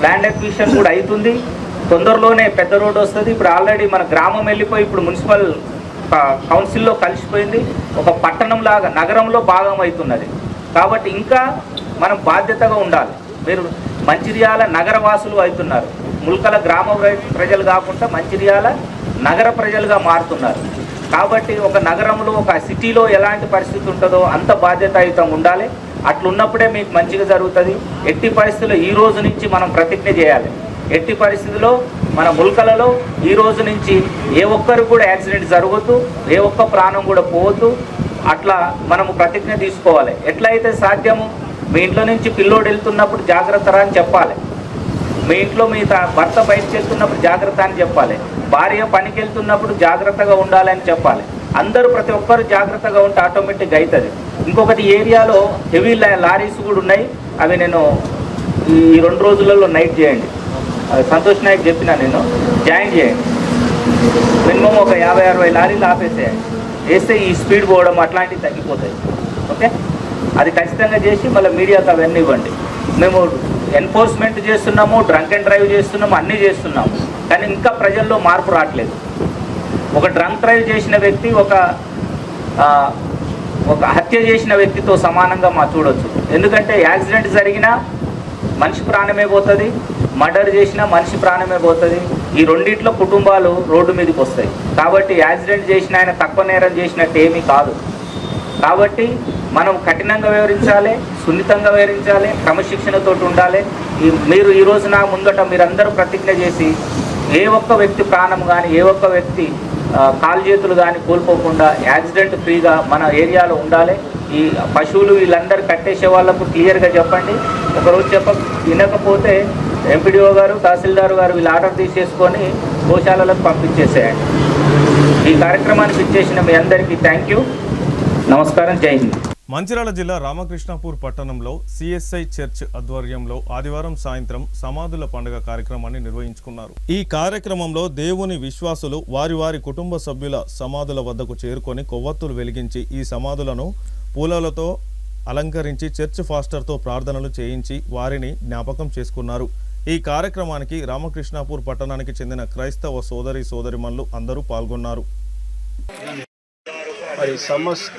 S4: ల్యాండ్ ఎక్విజిషన్ కూడా అవుతుంది, తొందరలోనే పెద్ద రోడ్డు వస్తుంది. ఇప్పుడు ఆల్రెడీ మన గ్రామం వెళ్ళిపోయి ఇప్పుడు మున్సిపల్ కౌన్సిల్లో కలిసిపోయింది, ఒక పట్టణంలాగా నగరంలో భాగం అవుతున్నది. కాబట్టి ఇంకా మనం బాధ్యతగా ఉండాలి. మీరు మంచిర్యాల నగర వాసులు అవుతున్నారు, ముల్కల గ్రామ ప్రజలు కాకుండా మంచిర్యాల నగర ప్రజలుగా మారుతున్నారు. కాబట్టి ఒక నగరంలో ఒక సిటీలో ఎలాంటి పరిస్థితి ఉంటుందో అంత బాధ్యతాయుతంగా ఉండాలి. అట్లున్నప్పుడే మీకు మంచిగా జరుగుతుంది. ఎట్టి పరిస్థితుల్లో ఈ రోజు నుంచి మనం ప్రతిజ్ఞ చేయాలి. ఎట్టి పరిస్థితుల్లో మన ముల్కలలో ఈ రోజు నుంచి ఏ ఒక్కరు కూడా యాక్సిడెంట్ జరగొద్దు, ఏ ఒక్క ప్రాణం కూడా పోవద్దు. అట్లా మనము ప్రతిజ్ఞ తీసుకోవాలి. ఎట్లయితే సాధ్యము మీ ఇంట్లో నుంచి పిల్లోడు వెళ్తున్నప్పుడు జాగ్రత్త రా అని చెప్పాలి. మీ ఇంట్లో మీ భర్త బయటకు వెళ్తున్నప్పుడు జాగ్రత్త అని చెప్పాలి, భార్య పనికి వెళ్తున్నప్పుడు జాగ్రత్తగా ఉండాలని చెప్పాలి. అందరూ ప్రతి ఒక్కరు జాగ్రత్తగా ఉంటే ఆటోమేటిక్గా అవుతుంది. ఇంకొకటి ఏరియాలో హెవీ లారీస్ కూడా ఉన్నాయి, అవి నేను ఈ 2 రోజులలో నైట్ చేయండి. సంతోష్ నాయక్ చెప్పిన నేను జాయిన్ చేయండి. మినిమం ఒక 50-60 లారీలు ఆపేసేయండి. వేస్తే ఈ స్పీడ్ పోవడం అట్లాంటివి తగ్గిపోతాయి. ఓకే, అది ఖచ్చితంగా చేసి మళ్ళీ మీడియాకు అవన్నీ ఇవ్వండి. మేము ఎన్ఫోర్స్మెంట్ చేస్తున్నాము, డ్రంక్ అండ్ డ్రైవ్ చేస్తున్నాము, అన్నీ చేస్తున్నాము, కానీ ఇంకా ప్రజల్లో మార్పు రావట్లేదు. ఒక డ్రంక్ డ్రైవ్ చేసిన వ్యక్తి ఒక హత్య చేసిన వ్యక్తితో సమానంగా చూడొచ్చు. ఎందుకంటే యాక్సిడెంట్ జరిగినా మనిషి ప్రాణమే పోతుంది, మర్డర్ చేసినా మనిషి ప్రాణమే పోతుంది. ఈ రెండిట్లో కుటుంబాలు రోడ్డు మీదకి వస్తాయి. కాబట్టి యాక్సిడెంట్ చేసిన ఆయన తక్కువ నేరం చేసినట్టు ఏమీ కాదు. కాబట్టి మనం కఠినంగా వివరించాలి, సున్నితంగా వివరించాలి, క్రమశిక్షణతో ఉండాలి. మీరు ఈ రోజున ముందట మీరందరూ ప్రతిజ్ఞ చేసి ఏ ఒక్క వ్యక్తి ప్రాణం కానీ ఏ ఒక్క వ్యక్తి కాలు చేతులు కానీ కోల్పోకుండా యాక్సిడెంట్ ఫ్రీగా మన ఏరియాలో ఉండాలి. ఈ పశువులు వీళ్ళందరూ కట్టేసే వాళ్ళకు క్లియర్గా చెప్పండి. ఒకరోజు వినకపోతే ఎంపీడీఓ గారు, తహసీల్దార్ గారు వీళ్ళు ఆర్డర్ తీసేసుకొని గోశాలలకు పంపించేసేయండి. ఈ కార్యక్రమానికి ఇచ్చేసిన మీ అందరికీ థ్యాంక్ యూ, నమస్కారం, జై హింద్.
S1: మంచిర్యాల జిల్లా రామకృష్ణాపూర్ పట్టణంలో సిఎస్ఐ చర్చ్ ఆధ్వర్యంలో ఆదివారం సాయంత్రం సమాధుల పండుగ కార్యక్రమాన్ని నిర్వహించుకున్నారు. ఈ కార్యక్రమంలో దేవుని విశ్వాసులు వారి వారి కుటుంబ సభ్యుల సమాధుల వద్దకు చేరుకొని కొవ్వొత్తులు వెలిగించి ఈ సమాధులను పూలలతో అలంకరించి చర్చ్ ఫాస్టర్తో ప్రార్థనలు చేయించి వారిని జ్ఞాపకం చేసుకున్నారు. ఈ కార్యక్రమానికి రామకృష్ణాపూర్ పట్టణానికి చెందిన క్రైస్తవ సోదరిమణులు అందరూ పాల్గొన్నారు.
S5: మరి సమస్త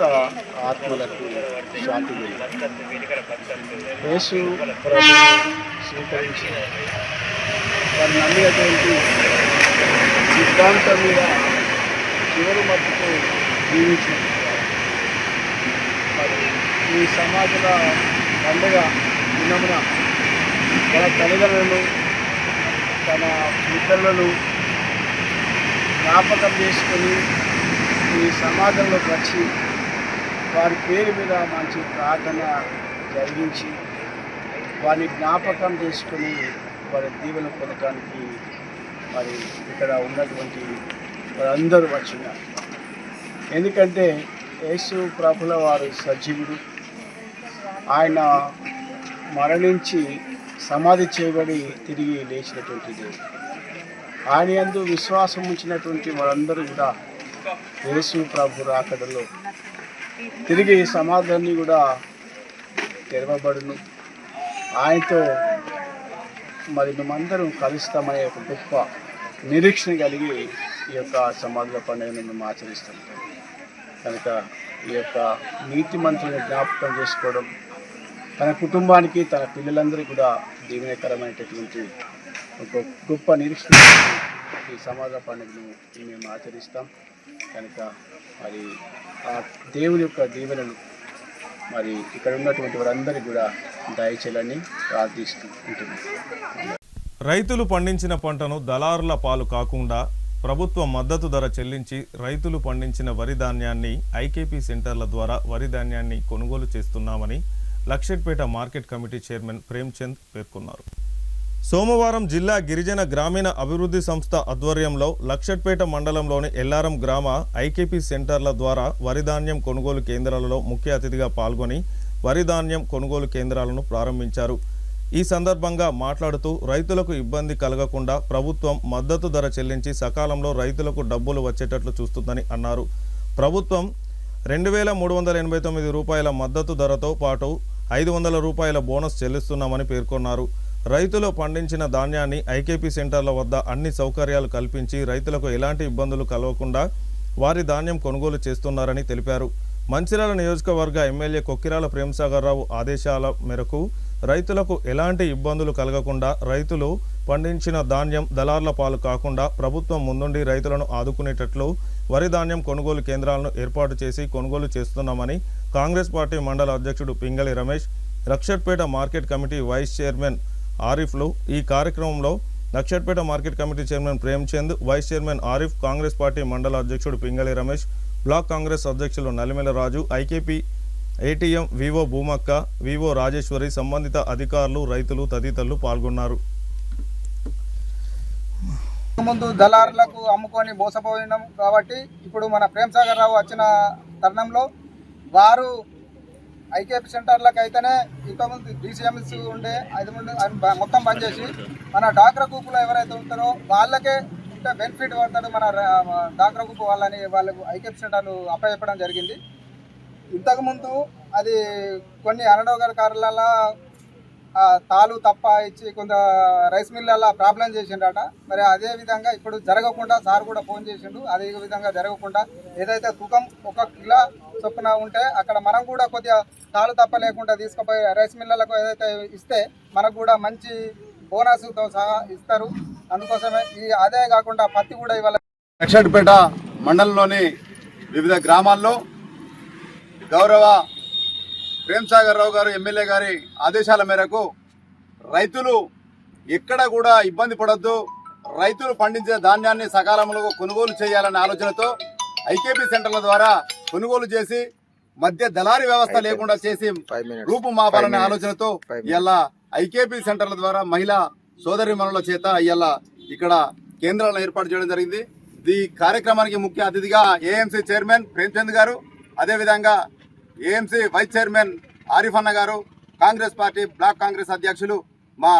S5: ఆత్మలకు శాంతి యేసు ప్రభువును స్వీకరించి వారు నమ్మినటువంటి సిద్ధాంతం మీద చివరి మట్టుకు జీవించిన మరి ఈ సమాజంలో పండుగ దినమున తన తల్లిదండ్రులను తన మిత్రులను జ్ఞాపకం చేసుకొని ఈ సమాజంలోకి వచ్చి వారి పేరు మీద మంచి ప్రార్థన జరిగించి వారిని జ్ఞాపకం చేసుకొని వారి దీవెన పొందడానికి మరి ఇక్కడ ఉన్నటువంటి వారందరూ వచ్చినారు. ఎందుకంటే యేసు ప్రభుల వారు సజీవుడు, ఆయన మరణించి సమాధి చేయబడి తిరిగి లేచినటువంటి దేవుడు. ఆయన యందు విశ్వాసం ఉంచినటువంటి వారందరూ కూడా యేసు ప్రభు రాకడలో తిరిగి సమాధాన్ని కూడా తెరవబడును. ఆయనతో మరి మేమందరం కలుస్తామనే ఒక గొప్ప నిరీక్షణ కలిగి ఈ యొక్క సమాధుల పండుగను మేము ఆచరిస్తాం. కనుక ఈ యొక్క నీతి మంత్రులను జ్ఞాపకం చేసుకోవడం తన కుటుంబానికి తన పిల్లలందరికీ కూడా దీవెనకరమైనటువంటి ఒక గొప్ప నిరీక్షణ ఈ సమాధుల పండుగను మేము ఆచరిస్తాం. కనుక మరి ఆ దేవుని యొక్క దీవెనలు మరి ఇక్కడ ఉన్నటువంటి వారందరికీ కూడా దయచేయాలని ప్రార్థిస్తూ ఉంటున్నాం.
S1: రైతులు పండించిన పంటను దళారుల పాలు కాకుండా ప్రభుత్వ మద్దతు ధర చెల్లించి రైతులు పండించిన వరి ధాన్యాన్ని ఐకేపీ సెంటర్ల ద్వారా వరి ధాన్యాన్ని కొనుగోలు చేస్తున్నామని Luxettipet market committee chairman Premchand పేర్కొన్నారు. సోమవారం జిల్లా గిరిజన గ్రామీణ అభివృద్ధి సంస్థ ఆధ్వర్యంలో లక్షట్పేట మండలంలోని ఎల్లారం గ్రామ ఐకేపీ సెంటర్ల ద్వారా వరి ధాన్యం కొనుగోలు కేంద్రాలలో ముఖ్య అతిథిగా పాల్గొని వరి ధాన్యం కొనుగోలు కేంద్రాలను ప్రారంభించారు. ఈ సందర్భంగా మాట్లాడుతూ రైతులకు ఇబ్బంది కలగకుండా ప్రభుత్వం మద్దతు ధర చెల్లించి సకాలంలో రైతులకు డబ్బులు వచ్చేటట్లు చూస్తుందని అన్నారు. ప్రభుత్వం 2,389 రూపాయల మద్దతు ధరతో పాటు 500 రూపాయల బోనస్ చెల్లిస్తున్నామని పేర్కొన్నారు. రైతులు పండించిన ధాన్యాన్ని ఐకేపీ సెంటర్ల వద్ద అన్ని సౌకర్యాలు కల్పించి రైతులకు ఎలాంటి ఇబ్బందులు కలగకుండా వారి ధాన్యం కొనుగోలు చేస్తున్నారని తెలిపారు. మంచిర్యాల నియోజకవర్గ ఎమ్మెల్యే కొక్కిరాల ప్రేమసాగర్ రావు ఆదేశాల మేరకు రైతులకు ఎలాంటి ఇబ్బందులు కలగకుండా రైతులు పండించిన ధాన్యం దళార్ల పాలు కాకుండా ప్రభుత్వం ముందుండి రైతులను ఆదుకునేటట్లు వరి ధాన్యం కొనుగోలు కేంద్రాలను ఏర్పాటు చేసి కొనుగోలు చేస్తున్నామని కాంగ్రెస్ పార్టీ మండల అధ్యక్షుడు Pingali Ramesh, Luxettipet market committee vice chairman ఆరిఫ్లు ఈ కార్యక్రమంలో Luxettipet market committee chairman Premchand, vice chairman Arif, Congress party మండల అధ్యక్షుడు పింగళి రమేష్, బ్లాక్ కాంగ్రెస్ అధ్యక్షులు Nalimela Raju, IKP ATM VO Bhumakka, VO Rajeshwari, సంబంధిత అధికారులు, రైతులు తదితరులు పాల్గొన్నారు.
S3: ముందు దళారులకు అమ్ముకొని మోసపోయినాం కాబట్టి ఇప్పుడు మన ప్రేమ్ సాగర్ రావు వచ్చిన తరుణంలో వారు ఐకేపీ సెంటర్లకు అయితేనే ఇంతకుముందు DCMS ఉండే అది మొత్తం బంద్ చేసి మన డాక్రా గ్రూపులో ఎవరైతే ఉంటారో వాళ్ళకే ఇంకా బెనిఫిట్ పడతాడు మన డాక్రా గ్రూప్ వాళ్ళకు ఐకేపీ సెంటర్లు అప్పచెప్పడం జరిగింది. ఇంతకుముందు అది కొన్ని అనడోగరకారులలో తాలు తప్ప ఇచ్చి కొంత రైస్ మిల్లల్లో ప్రాబ్లం చేసిండట. మరి అదే విధంగా ఇప్పుడు జరగకుండా సార్ కూడా ఫోన్ చేసిండు, అదే విధంగా జరగకుండా ఏదైతే తూకం 1 కిలో చొప్పున ఉంటే అక్కడ మనం కూడా కొద్దిగా తాలు తప్ప లేకుండా తీసుకుపోయి రైస్ మిల్లలకు ఏదైతే ఇస్తే మనకు కూడా మంచి బోనస్తో సహా ఇస్తారు. అందుకోసమే అదే కాకుండా పత్తి కూడా ఇవాళ
S5: లక్షడిపేట మండలంలోని వివిధ గ్రామాల్లో గౌరవ ప్రేమ్ సాగర్ రావు గారు ఎమ్మెల్యే గారి ఆదేశాల మేరకు రైతులు ఎక్కడ కూడా ఇబ్బంది పడొద్దు, రైతులు పండించే ధాన్యాన్ని సకాలంలో కొనుగోలు చేయాలనే ఆలోచనతో ఐకేపీ సెంటర్ల ద్వారా కొనుగోలు చేసి మధ్య దళారీ వ్యవస్థ లేకుండా చేసి రూపుమాపాలనే ఆలోచనతో ఇలా ఐకేపీ సెంటర్ల ద్వారా మహిళా సోదరిమణుల చేత ఇలా ఇక్కడ కేంద్రాలను ఏర్పాటు చేయడం జరిగింది. ఈ కార్యక్రమానికి ముఖ్య అతిథిగా ఏఎంసీ చైర్మన్ ప్రేమ్చంద్ గారు, అదేవిధంగా ఏఎంసీ వైస్ చైర్మన్ ఆరిఫ్ అన్న గారు, కాంగ్రెస్ పార్టీ బ్లాక్ కాంగ్రెస్ అధ్యక్షులు మా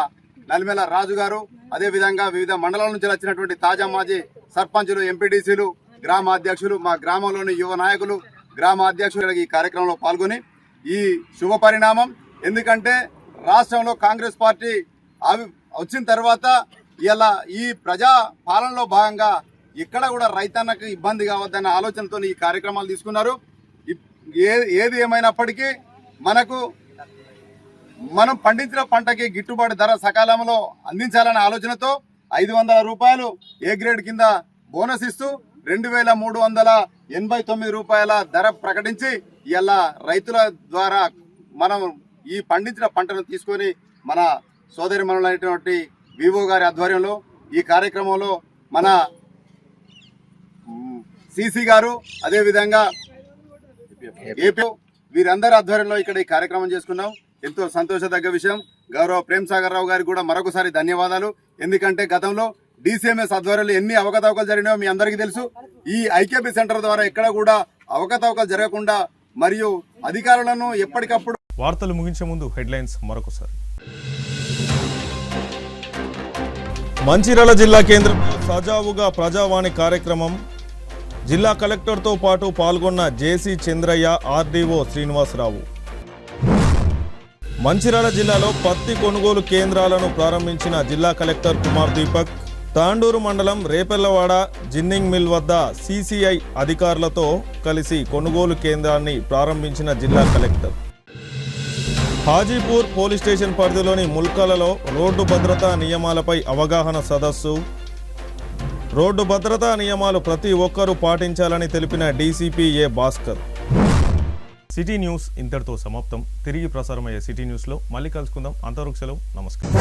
S5: నల్మెల రాజు గారు, అదేవిధంగా వివిధ మండలాల నుంచి వచ్చినటువంటి తాజా మాజీ సర్పంచులు, ఎంపీటీసీలు, గ్రామ అధ్యక్షులు, మా గ్రామంలోని యువ నాయకులు, గ్రామ అధ్యక్షులు ఈ కార్యక్రమంలో పాల్గొని ఈ శుభ పరిణామం. ఎందుకంటే రాష్ట్రంలో కాంగ్రెస్ పార్టీ వచ్చిన తర్వాత ఇలా ఈ ప్రజా పాలనలో భాగంగా ఇక్కడ కూడా రైతన్నకు ఇబ్బంది కావద్దన్న ఆలోచనతో ఈ కార్యక్రమాలు తీసుకున్నారు. ఏది ఏమైనప్పటికీ మనం పండించిన పంటకి గిట్టుబాటు ధర సకాలంలో అందించాలనే ఆలోచనతో 500 రూపాయలు ఏ గ్రేడ్ కింద బోనస్ ఇస్తూ 2389 రూపాయల ధర ప్రకటించి ఇలా రైతుల ద్వారా మనం ఈ పండించిన పంటను తీసుకొని మన సోదరిమణులైనటువంటి వివో గారి ఆధ్వర్యంలో ఈ కార్యక్రమంలో మన సిసి గారు, అదేవిధంగా ఏపీ వీరందరి ఆధ్వర్యంలో ఇక్కడ ఈ కార్యక్రమం చేసుకున్నాం. ఎంతో సంతోషదగ్గ విషయం. గౌరవ ప్రేమ్ సాగర్ రావు గారికి కూడా మరొకసారి ధన్యవాదాలు. ఎందుకంటే గతంలో DCMS ఆధ్వర్యంలో ఎన్ని అవకతవకలు జరిగినాయో మీ అందరికీ తెలుసు. ఈ ఐకేపీ సెంటర్ ద్వారా ఎక్కడ కూడా అవకతవకలు జరగకుండా మరియు అధికారులను ఎప్పటికప్పుడు.
S1: వార్తలు ముగించే ముందు హెడ్లైన్స్ మరొకసారి. మంచిర్యాల జిల్లా కేంద్రంలో సజావుగా ప్రజావాణి కార్యక్రమం. జిల్లా కలెక్టర్తో పాటు పాల్గొన్న జేసీ చంద్రయ్య, ఆర్డీఓ శ్రీనివాసరావు. మంచిర్యాల జిల్లాలో పత్తి కొనుగోలు కేంద్రాలను ప్రారంభించిన జిల్లా కలెక్టర్ కుమార్ దీపక్. తాండూరు మండలం రేపెల్లవాడ జిన్నింగ్ మిల్ వద్ద CCI అధికారులతో కలిసి కొనుగోలు కేంద్రాన్ని ప్రారంభించిన జిల్లా కలెక్టర్. హాజీపూర్ పోలీస్ స్టేషన్ పరిధిలోని ముల్కలలో రోడ్డు భద్రతా నియమాలపై అవగాహన సదస్సు. రోడ్డు భద్రతా నియమాలు ప్రతి ఒక్కరూ పాటించాలని తెలిపిన DCP A. Bhaskar. City news ఇంతటితో సమాప్తం. తిరిగి ప్రసారమయ్యే సిటీ న్యూస్లో మళ్ళీ కలుసుకుందాం. అంతవరకు సెలవు. నమస్కారం.